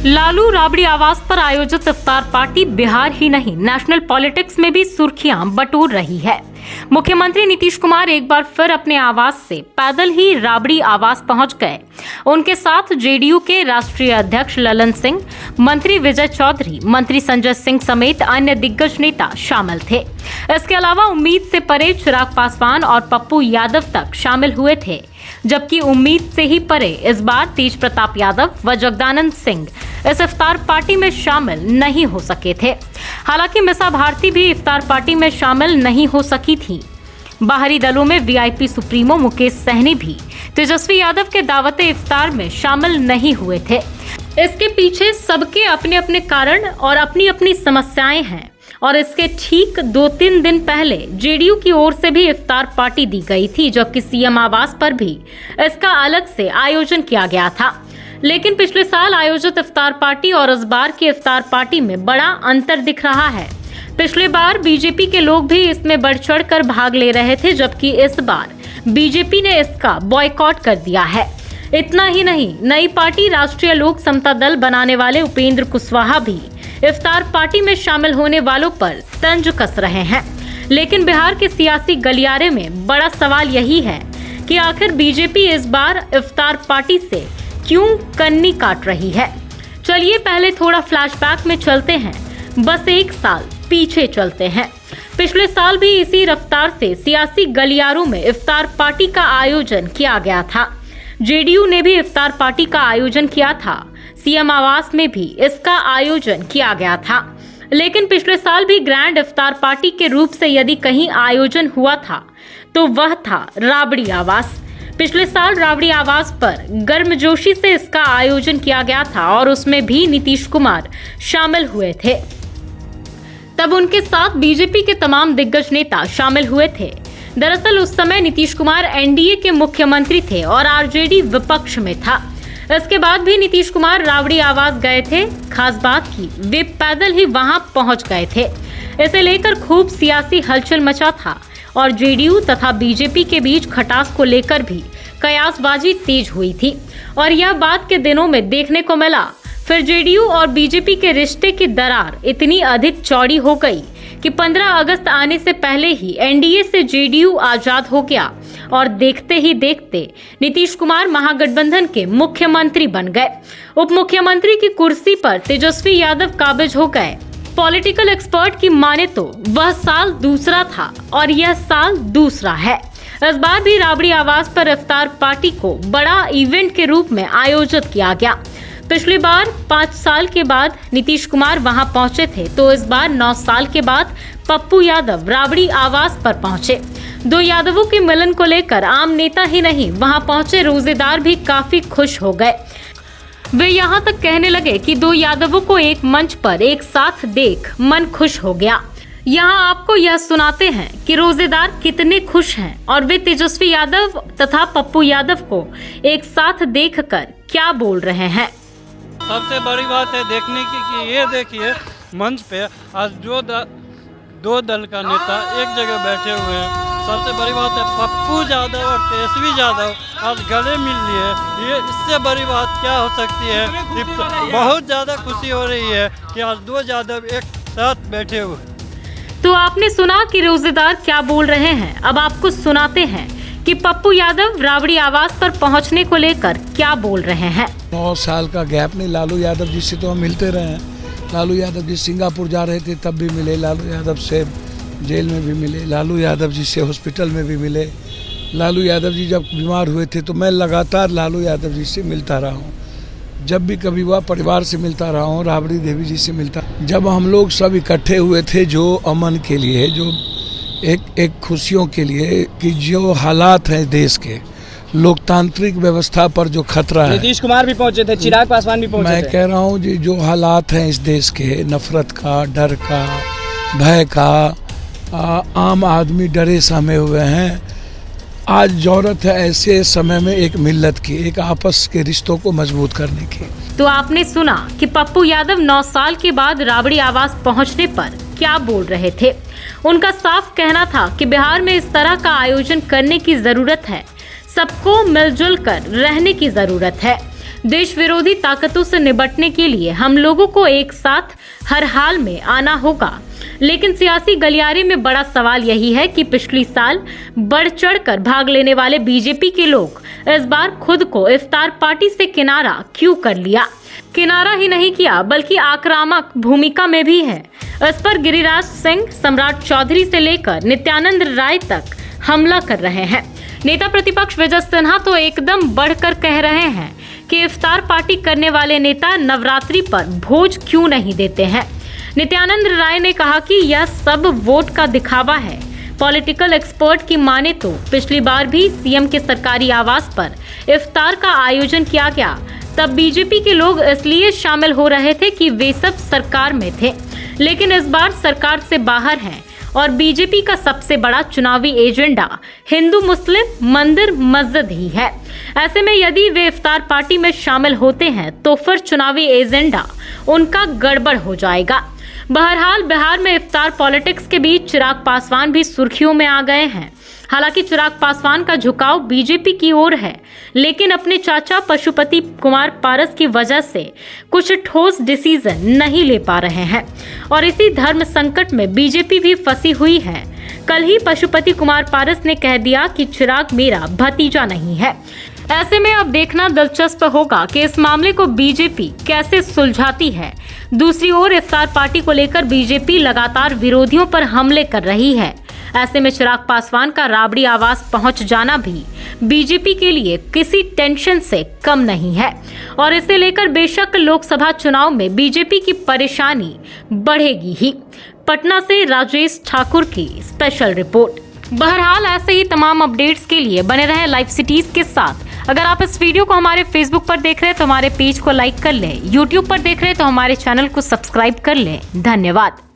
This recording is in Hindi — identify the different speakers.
Speaker 1: लालू राबड़ी आवास पर आयोजित इफ्तार पार्टी बिहार ही नहीं नेशनल पॉलिटिक्स में भी सुर्खियां बटोर रही है। मुख्यमंत्री नीतीश कुमार एक बार फिर अपने आवास से पैदल ही राबड़ी आवास पहुंच गए। उनके साथ जेडीयू के राष्ट्रीय अध्यक्ष ललन सिंह, मंत्री विजय चौधरी, मंत्री संजय सिंह समेत अन्य दिग्गज नेता शामिल थे। इसके अलावा उम्मीद से परे चिराग पासवान और पप्पू यादव तक शामिल हुए थे, जबकि उम्मीद से ही परे इस बार तेज प्रताप यादव व जगदानंद सिंह इस इफ्तार पार्टी में शामिल नहीं हो सके थे। हालांकि मिसा भारती भी इफ्तार पार्टी में शामिल नहीं हो सकी थी। बाहरी दलों में वीआईपी सुप्रीमो मुकेश सहनी भी तेजस्वी यादव के दावते इफ्तार में शामिल नहीं हुए थे। इसके पीछे सबके अपने अपने कारण और अपनी अपनी समस्याएं हैं और इसके ठीक 2-3 दिन पहले जेडीयू की ओर से भी इफ्तार पार्टी दी गई थी, जबकि सीएम आवास पर भी इसका अलग से आयोजन किया गया था। लेकिन पिछले साल आयोजित इफ्तार पार्टी और इस बार की इफ्तार पार्टी में बड़ा अंतर दिख रहा है। पिछले बार बीजेपी के लोग भी इसमें बढ़ चढ़ कर भाग ले रहे थे, जबकि इस बार बीजेपी ने इसका बॉयकॉट कर दिया है। इतना ही नहीं, नई पार्टी राष्ट्रीय लोक समता दल बनाने वाले उपेंद्र कुशवाहा भी इफ्तार पार्टी में शामिल होने वालों पर तंज कस रहे हैं। लेकिन बिहार के सियासी गलियारे में बड़ा सवाल यही है कि आखिर बीजेपी इस बार इफ्तार पार्टी से क्यों कन्नी काट रही है। चलिए पहले थोड़ा फ्लैशबैक में चलते हैं, बस 1 साल पीछे चलते हैं। पिछले साल भी इसी रफ्तार से सियासी गलियारों में इफ्तार पार्टी का आयोजन किया गया था। जेडीयू ने भी इफ्तार पार्टी का आयोजन किया था। सीएम आवास में भी इसका आयोजन किया गया था। लेकिन पिछले साल भी ग्रैंड इफ्तार पार्टी के रूप से यदि कहीं आयोजन हुआ था तो वह था राबड़ी आवास। पिछले साल राबड़ी आवास पर गर्मजोशी से इसका आयोजन किया गया था और उसमें भी नीतीश कुमार शामिल हुए थे। तब उनके साथ बीजेपी के तमाम दिग्गज नेता शामिल हुए थे। दरअसल उस समय नीतीश कुमार एनडीए के मुख्यमंत्री थे और आरजेडी विपक्ष में था। इसके बाद भी नीतीश कुमार राबड़ी आवास गए थे। खास बात की वे पैदल ही वहां पहुंच गए थे। इसे लेकर खूब सियासी हलचल मचा था और जेडीयू तथा बीजेपी के बीच खटास को लेकर भी कयासबाजी तेज हुई थी और यह बात के दिनों में देखने को मिला। फिर जेडीयू और बीजेपी के रिश्ते की दरार इतनी अधिक चौड़ी हो गई कि 15 अगस्त आने से पहले ही एनडीए से जेडीयू आजाद हो गया और देखते ही देखते नीतीश कुमार महागठबंधन के मुख्यमंत्री बन गए। उप मुख्यमंत्री की कुर्सी पर तेजस्वी यादव काबिज हो गए। पॉलिटिकल एक्सपर्ट की माने तो वह साल दूसरा था और यह साल दूसरा है। इस बार भी राबड़ी आवास पर इफ्तार पार्टी को बड़ा इवेंट के रूप में आयोजित किया गया। पिछली बार 5 साल के बाद नीतीश कुमार वहां पहुंचे थे, तो इस बार 9 साल के बाद पप्पू यादव राबड़ी आवास पर पहुंचे। 2 यादवों के मिलन को लेकर आम नेता ही नहीं, वहां पहुंचे रोजेदार भी काफी खुश हो गए। वे यहां तक कहने लगे कि 2 यादवों को एक मंच पर एक साथ देख मन खुश हो गया। यहाँ आपको यह सुनाते हैं कि रोजेदार कितने खुश हैं और वे तेजस्वी यादव तथा पप्पू यादव को एक साथ देखकर क्या बोल रहे हैं।
Speaker 2: सबसे बड़ी बात है देखने की कि ये देखिए मंच पे आज जो 2 दल का नेता एक जगह बैठे हुए हैं। सबसे बड़ी बात है पप्पू यादव और तेजस्वी यादव आज गले मिल लिए। ये इससे बड़ी बात क्या हो सकती है। बहुत ज़्यादा खुशी हो रही है कि आज 2 यादव एक साथ बैठे हुए।
Speaker 1: तो आपने सुना कि रोजेदार क्या बोल रहे हैं। अब आपको सुनाते हैं कि पप्पू यादव राबड़ी आवास पर पहुंचने को लेकर क्या बोल रहे हैं।
Speaker 3: 9 साल का गैप नहीं, लालू यादव जी से तो हम मिलते रहे हैं। लालू यादव जी सिंगापुर जा रहे थे तब भी मिले, लालू यादव से जेल में भी मिले, लालू यादव जी से हॉस्पिटल में भी मिले। लालू यादव जी जब बीमार हुए थे तो मैं लगातार लालू यादव जी से मिलता रहा हूँ। जब भी कभी हुआ परिवार से मिलता रहा हूँ, राबड़ी देवी जी से मिलता। जब हम लोग सब इकट्ठे हुए थे जो अमन के लिए, जो एक खुशियों के लिए कि जो हालात हैं देश के, लोकतांत्रिक व्यवस्था पर जो खतरा है।
Speaker 4: नीतीश कुमार भी पहुंचे थे, चिराग पासवान भी पहुंचे थे।
Speaker 3: मैं कह रहा हूँ जी जो हालात हैं इस देश के, नफरत का, डर का, भय का, आम आदमी डरे सहमे हुए हैं। आज जरूरत है ऐसे समय में एक मिल्लत की, एक आपस के रिश्तों को मजबूत करने की।
Speaker 1: तो आपने सुना कि पप्पू यादव 9 साल के बाद राबड़ी आवास पहुंचने पर क्या बोल रहे थे। उनका साफ कहना था कि बिहार में इस तरह का आयोजन करने की जरूरत है, सबको मिलजुल कर रहने की जरूरत है। देश विरोधी ताकतों से निपटने के लिए हम लोगों को एक साथ हर हाल में आना होगा। लेकिन सियासी गलियारे में बड़ा सवाल यही है कि पिछली साल बढ़ चढ़कर भाग लेने वाले बीजेपी के लोग इस बार खुद को इफ्तार पार्टी से किनारा क्यों कर लिया। किनारा ही नहीं किया बल्कि आक्रामक भूमिका में भी है। इस पर गिरिराज सिंह, सम्राट चौधरी से लेकर नित्यानंद राय तक हमला कर रहे हैं। नेता प्रतिपक्ष विजय सिन्हा तो एकदम बढ़कर कह रहे हैं कि इफ्तार पार्टी करने वाले नेता नवरात्रि पर भोज क्यों नहीं देते हैं। नित्यानंद राय ने कहा कि यह सब वोट का दिखावा है। पॉलिटिकल एक्सपर्ट की माने तो पिछली बार भी सीएम के सरकारी आवास पर इफ्तार का आयोजन किया गया, तब बीजेपी के लोग इसलिए शामिल हो रहे थे कि वे सब सरकार में थे, लेकिन इस बार सरकार से बाहर हैं और बीजेपी का सबसे बड़ा चुनावी एजेंडा हिंदू मुस्लिम मंदिर मस्जिद ही है। ऐसे में यदि वे इफ्तार पार्टी में शामिल होते हैं तो फिर चुनावी एजेंडा उनका गड़बड़ हो जाएगा। बहरहाल बिहार में इफ्तार पॉलिटिक्स के बीच चिराग पासवान भी सुर्खियों में आ गए हैं। हालांकि चिराग पासवान का झुकाव बीजेपी की ओर है, लेकिन अपने चाचा पशुपति कुमार पारस की वजह से कुछ ठोस डिसीजन नहीं ले पा रहे हैं और इसी धर्म संकट में बीजेपी भी फंसी हुई है। कल ही पशुपति कुमार पारस ने कह दिया कि चिराग मेरा भतीजा नहीं है। ऐसे में अब देखना दिलचस्प होगा कि इस मामले को बीजेपी कैसे सुलझाती है। दूसरी ओर इफ्तार पार्टी को लेकर बीजेपी लगातार विरोधियों पर हमले कर रही है। ऐसे में चिराग पासवान का राबड़ी आवास पहुंच जाना भी बीजेपी के लिए किसी टेंशन से कम नहीं है और इसे लेकर बेशक लोकसभा चुनाव में बीजेपी की परेशानी बढ़ेगी ही। पटना से राजेश ठाकुर की स्पेशल रिपोर्ट। बहरहाल ऐसे ही तमाम अपडेट्स के लिए बने रहें लाइव सिटीज के साथ। अगर आप इस वीडियो को हमारे फेसबुक पर देख रहे हैं तो हमारे पेज को लाइक कर लें, यूट्यूब पर देख रहे हैं तो हमारे चैनल को सब्सक्राइब कर लें। धन्यवाद।